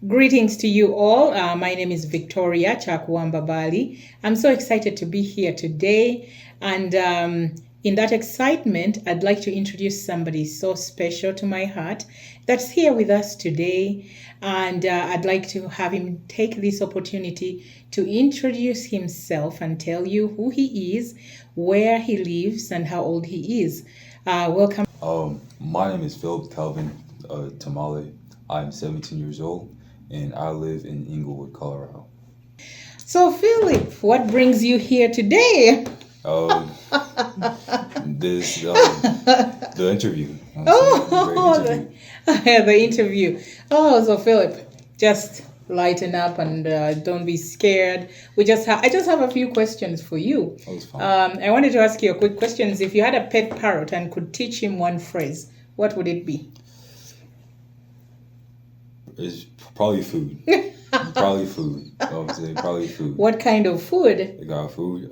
Greetings to you all. My name is Victoria Chakwamba Bali. I'm so excited to be here today. And in that excitement, I'd like to introduce somebody so special to my heart that's here with us today. And I'd like to have him take this opportunity to introduce himself and tell you who he is, where he lives, and how old he is. Welcome. My name is Philip Calvin Tamale. I'm 17 years old, and I live in Inglewood, Colorado. So, Philip, what brings you here today? The interview. The interview. Oh, so Philip, just lighten up and don't be scared. I just have a few questions for you. That was fine. I wanted to ask you a quick questions. If you had a pet parrot and could teach him one phrase, what would it be? It's probably food. Probably food. I would say probably food. What kind of food? They got food.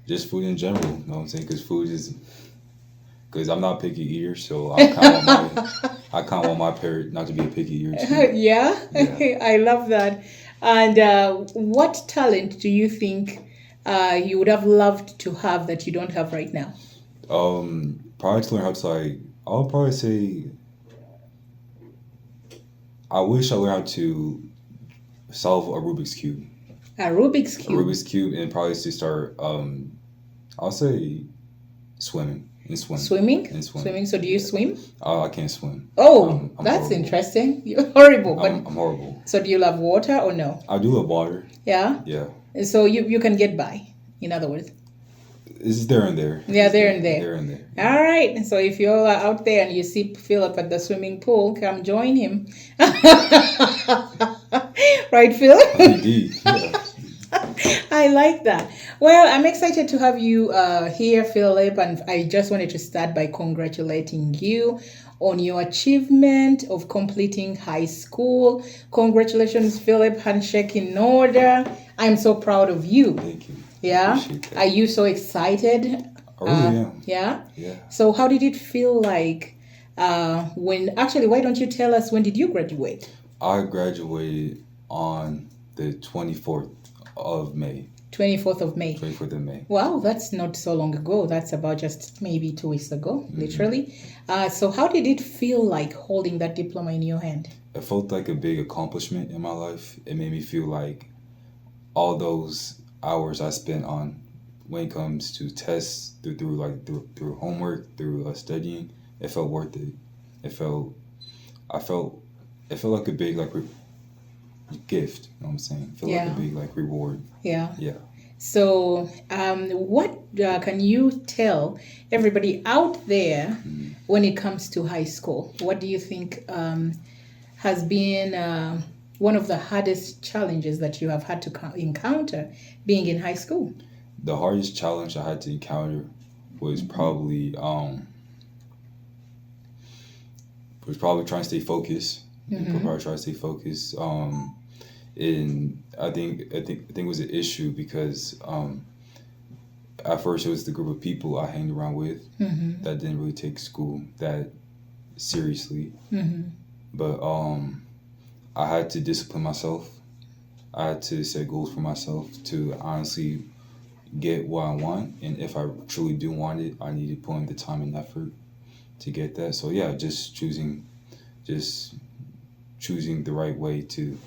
Just food in general. You know what I'm saying? Because I'm not a picky eater, so I kind of want my parrot not to be a picky eater too. Yeah? I love that. And what talent do you think you would have loved to have that you don't have right now? Probably to learn how to I'll probably say I wish I learned how to solve a Rubik's Cube. A Rubik's Cube? A Rubik's Cube, and probably to start, I'll say swimming. Swimming? And swimming. Swimming. So do you swim? I can't swim. Oh, I'm that's horrible. Interesting. You're horrible. But I'm horrible. So do you love water or no? I do love water. Yeah? Yeah. So you can get by, in other words. It's there and there. Yeah, there and there. There and there. All right. So if you're out there and you see Philip at the swimming pool, come join him. Right, Phil? Indeed. Yeah. I like that. Well, I'm excited to have you here, Philip, and I just wanted to start by congratulating you on your achievement of completing high school. Congratulations, Philip. Handshake in order. I'm so proud of you. Thank you. Yeah? Are you so excited? I really am. Yeah? Yeah. So how did it feel like why don't you tell us, when did you graduate? I graduated on the 24th of May. 24th of May. 24th of May. Wow, that's not so long ago. That's about just maybe 2 weeks ago, literally. So how did it feel like holding that diploma in your hand? It felt like a big accomplishment in my life. It made me feel like all those hours I spent on when it comes to tests, through homework, through studying, it felt worth it. It felt like a big gift. You know what I'm saying? It felt like a big reward. Yeah. Yeah. So, what can you tell everybody out there when it comes to high school? What do you think has been one of the hardest challenges that you have had to encounter being in high school? The hardest challenge I had to encounter was probably trying to stay focused. Probably trying to stay focused. And I think it was an issue because at first it was the group of people I hanged around with that didn't really take school that seriously. But I had to discipline myself. I had to set goals for myself to honestly get what I want, and if I truly do want it, I need to put in the time and effort to get that. So yeah, just choosing the right way to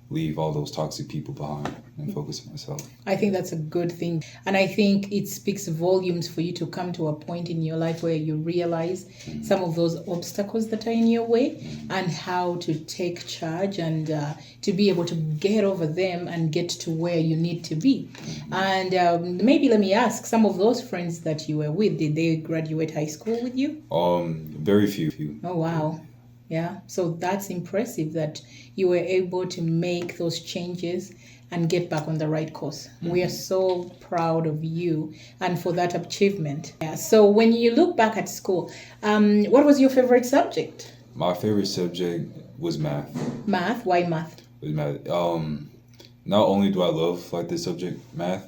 leave all those toxic people behind and focus on myself. I think that's a good thing. And I think it speaks volumes for you to come to a point in your life where you realize some of those obstacles that are in your way and how to take charge and to be able to get over them and get to where you need to be. And maybe let me ask, some of those friends that you were with, did they graduate high school with you? Very few. Oh, wow. Yeah, so that's impressive that you were able to make those changes and get back on the right course. We are so proud of you and for that achievement. Yeah. So when you look back at school, what was your favorite subject? My favorite subject was math. Math? Why math? It was math. Not only do I love the subject math,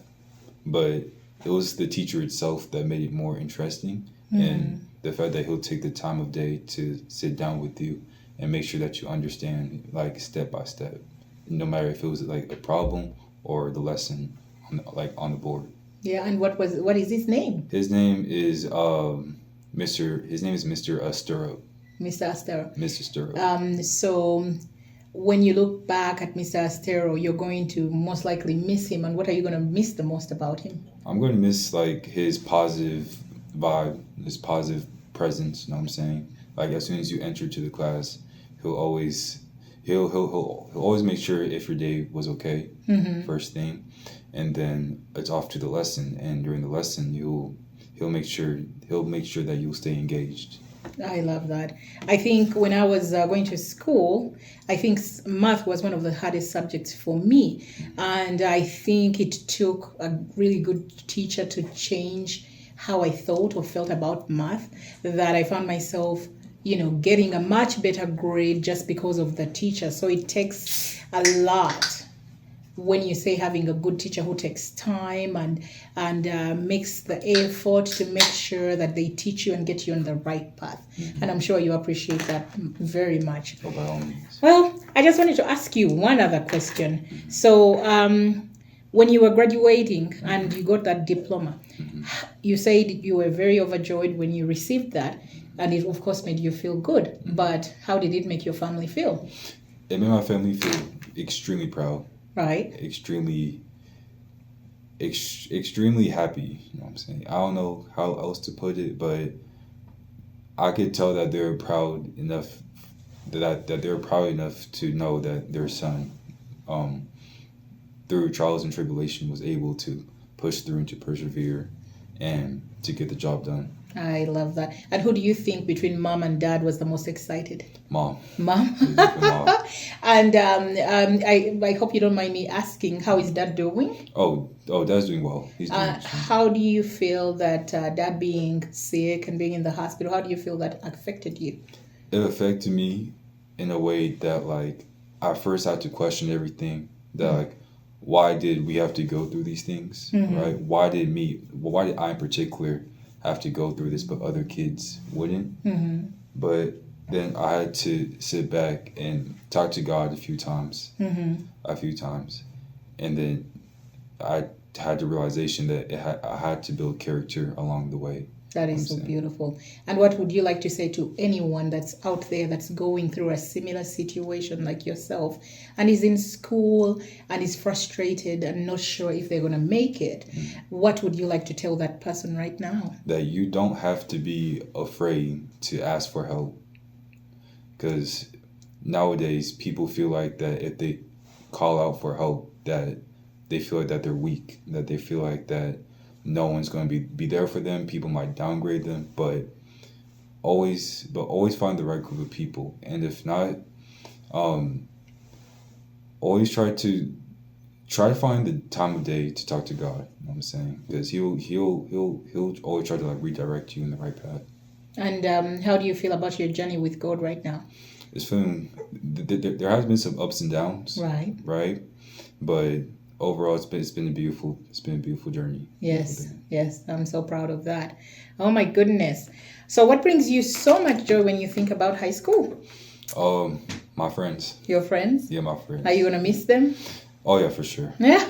but it was the teacher itself that made it more interesting, and the fact that he'll take the time of day to sit down with you and make sure that you understand like step by step, no matter if it was like a problem or the lesson on the board. Yeah, and what is his name? His name is Mr. Astero. Mr. Astero. Mr. Astero. So when you look back at Mr. Astero, you're going to most likely miss him. And what are you going to miss the most about him? I'm going to miss like his positive vibe, his positive presence. You know what I'm saying? Like as soon as you enter to the class, he'll always make sure if your day was okay, first thing, and then it's off to the lesson. And during the lesson, he'll make sure that you'll stay engaged. I love that. I think when I was going to school, I think math was one of the hardest subjects for me. And I think it took a really good teacher to change how I thought or felt about math, that I found myself, getting a much better grade just because of the teacher. So it takes a lot when you say having a good teacher who takes time and makes the effort to make sure that they teach you and get you on the right path. And I'm sure you appreciate that very much. Oh, by all means. Well, I just wanted to ask you one other question. So when you were graduating and you got that diploma, you said you were very overjoyed when you received that, and it of course made you feel good. But how did it make your family feel? It made my family feel extremely proud. Right. Extremely happy. You know what I'm saying? I don't know how else to put it, but I could tell that they're proud enough that they're proud enough to know that their son, through trials and tribulation, was able to push through and to persevere and to get the job done. I love that. And who do you think between mom and dad was the most excited? Mom. Mom? Mom. And I hope you don't mind me asking, how is dad doing? Oh, Dad's doing well. He's doing how do you feel that dad being sick and being in the hospital, how do you feel that affected you? It affected me in a way that, like, I first had to question everything. That, like, why did we have to go through these things, right? Why did I in particular have to go through this, but other kids wouldn't? But then I had to sit back and talk to God a few times, and then I had the realization that I had to build character along the way. That is so beautiful. And what would you like to say to anyone that's out there that's going through a similar situation like yourself and is in school and is frustrated and not sure if they're going to make it? What would you like to tell that person right now? That you don't have to be afraid to ask for help. Because nowadays people feel like that if they call out for help, that they feel like that they're weak, that they feel like that no one's going to be there for them. People might downgrade them, but always find the right group of people. And if not, always try to find the time of day to talk to God. You know what I'm saying? Because he'll always try to like redirect you in the right path. And how do you feel about your journey with God right now? It's feeling there has been some ups and downs, right? But overall, it's been a beautiful journey. Yes, I'm so proud of that. Oh my goodness! So, what brings you so much joy when you think about high school? My friends. Your friends? Yeah, my friends. Are you gonna miss them? Oh yeah, for sure. Yeah.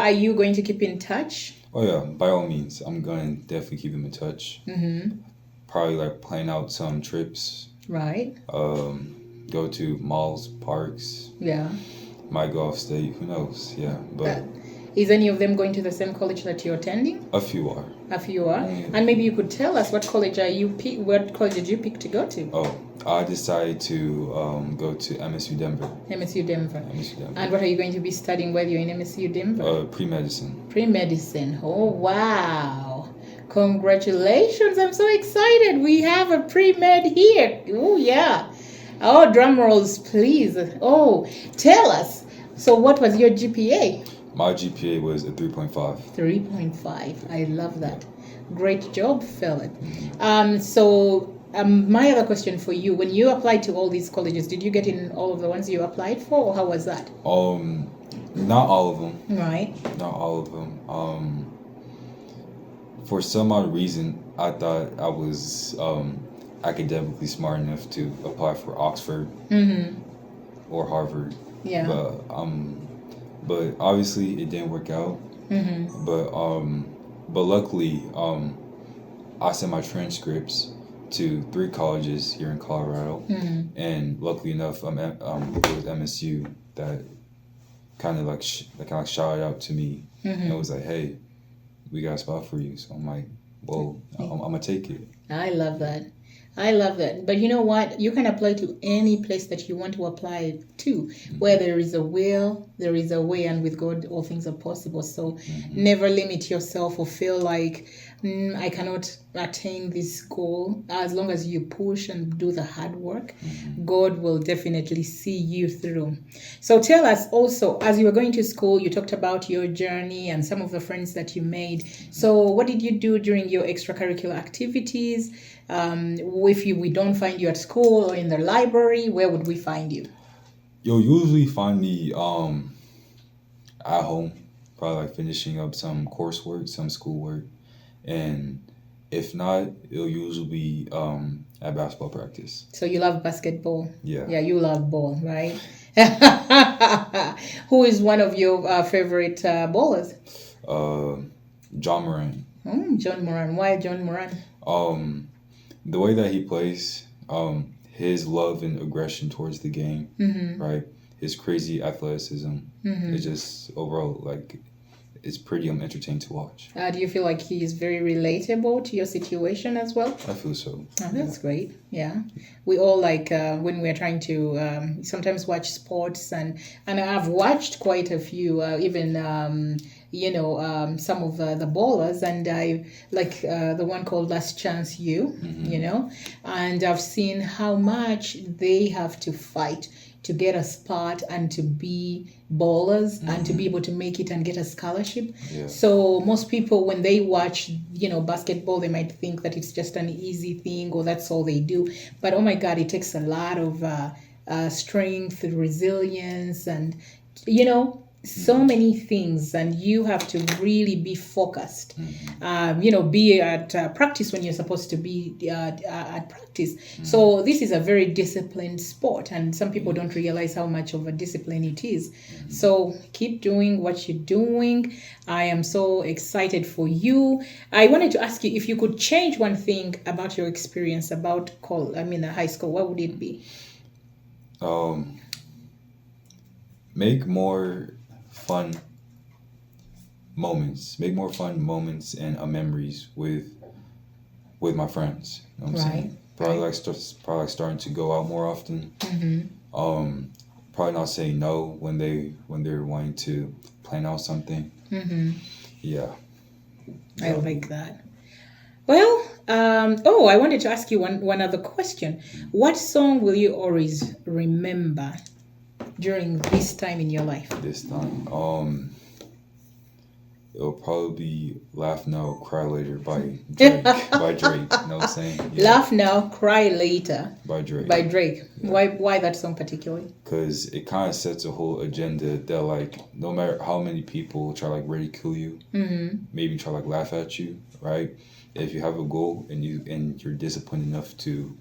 Are you going to keep in touch? Oh yeah, by all means, I'm gonna definitely keep them in touch. Probably like plan out some trips. Right. Go to malls, parks. Yeah. Might go off state, who knows? Yeah, but is any of them going to the same college that you're attending? A few are. And maybe you could tell us what college did you pick to go to? Oh, I decided to go to MSU Denver. MSU Denver. And what are you going to be studying while you're in MSU Denver? Pre-medicine. Oh wow! Congratulations! I'm so excited. We have a pre-med here. Oh yeah. Oh, drum rolls, please. Oh, tell us. So what was your GPA? My GPA was a 3.5. 3.5. I love that. Great job, fella. My other question for you, when you applied to all these colleges, did you get in all of the ones you applied for, or how was that? Not all of them. Right. Not all of them. For some odd reason, I thought I was academically smart enough to apply for Oxford or Harvard. Yeah. But obviously it didn't work out. But luckily, I sent my transcripts to 3 colleges here in Colorado, and luckily enough, it was MSU that kind of like shouted out to me and was like, "Hey, we got a spot for you." So I'm like, "Well, I'm gonna take it." I love that. I love that. But you know what? You can apply to any place that you want to apply to. Where there is a will, there is a way, and with God, all things are possible. So never limit yourself or feel like I cannot attain this goal. As long as you push and do the hard work, God will definitely see you through. So tell us also, as you were going to school, you talked about your journey and some of the friends that you made. So what did you do during your extracurricular activities? If we don't find you at school or in the library, where would we find you? You'll usually find me at home, probably like finishing up some coursework, some schoolwork, and if not, it'll usually be at basketball practice. So you love basketball? Yeah. Yeah, you love ball, right? Who is one of your favorite ballers? John Moran. John Moran. Why John Moran? The way that he plays, his love and aggression towards the game, right? His crazy athleticism. It's just overall like it's pretty entertaining to watch. Do you feel like he is very relatable to your situation as well? I feel so. Oh, that's great. Yeah, we all like when we're trying to sometimes watch sports, and I've watched quite a few, even some of the ballers, and I like the one called Last Chance U, and I've seen how much they have to fight to get a spot and to be ballers and to be able to make it and get a scholarship. Yeah. So most people, when they watch, basketball, they might think that it's just an easy thing or that's all they do. But oh my God, it takes a lot of strength, resilience, and, so many things, and you have to really be focused. Be at practice when you're supposed to be at practice. So this is a very disciplined sport, and some people don't realize how much of a discipline it is. So keep doing what you're doing. I am so excited for you. I wanted to ask you if you could change one thing about your experience about high school. What would it be? Make more fun moments and memories with my friends. You know what I'm saying? Probably starting to go out more often. Probably not saying no when they're wanting to plan out something. Yeah. I like that. Well, I wanted to ask you one other question. What song will you always remember during this time in your life? This time, it'll probably be "Laugh Now, Cry Later" by Drake. By Drake, you know what I'm saying? Yeah. Laugh Now, Cry Later by Drake. Yeah. Why that song particularly? Because it kind of sets a whole agenda that like no matter how many people try like ridicule you, maybe try like laugh at you, right? If you have a goal and you're disciplined enough to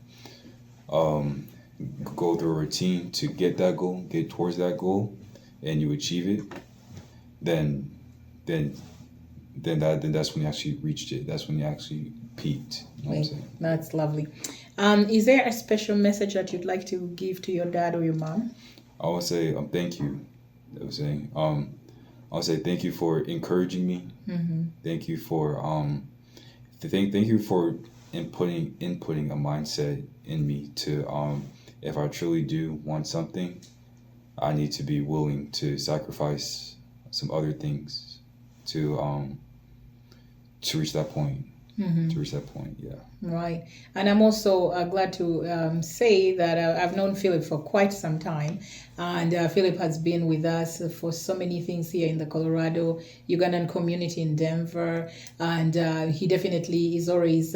go through a routine to get that goal, get towards that goal, and you achieve it, then that's when you actually reached it. That's when you actually peaked. You know what I'm saying? That's lovely. Is there a special message that you'd like to give to your dad or your mom? I would say thank you. I would say thank you for encouraging me. Thank you for thank you for inputting a mindset in me to if I truly do want something, I need to be willing to sacrifice some other things to reach that point. To reach that point, yeah. Right. And I'm also glad to say that I've known Philip for quite some time. And Philip has been with us for so many things here in the Colorado Ugandan community in Denver. And he definitely is always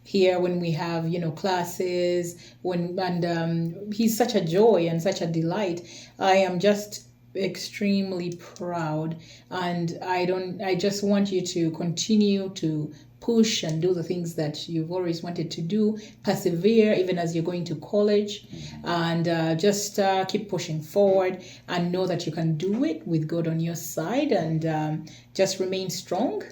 here when we have, classes. And he's such a joy and such a delight. I am just extremely proud, and I just want you to continue to push and do the things that you've always wanted to do, persevere even as you're going to college, and just keep pushing forward, and know that you can do it with God on your side, and just remain strong,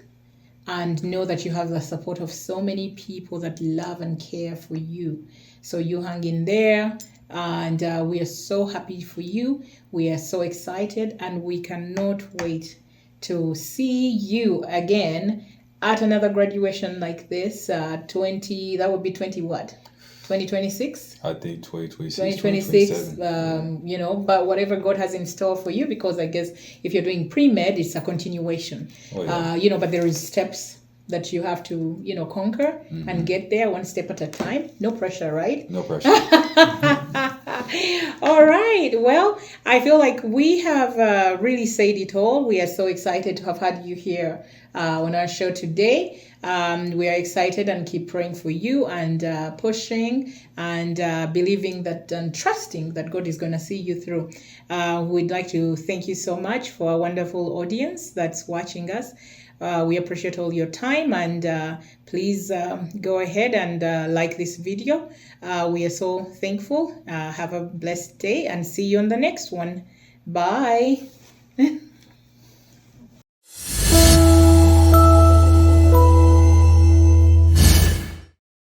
and know that you have the support of so many people that love and care for you. So you hang in there, and we are so happy for you. We are so excited, and we cannot wait to see you again at another graduation like this. 20, that would be 20 what? 2026? I think 2026, 2026, but whatever God has in store for you, because I guess if you're doing pre-med, it's a continuation. But there is steps that you have to, conquer and get there one step at a time. No pressure, right? No pressure. All right. Well, I feel like we have really said it all. We are so excited to have had you here on our show today. We are excited and keep praying for you, and pushing, and believing that, and trusting that God is going to see you through. We'd like to thank you so much for a wonderful audience that's watching us. We appreciate all your time, and please go ahead and like this video. We are so thankful. Have a blessed day, and see you on the next one. Bye.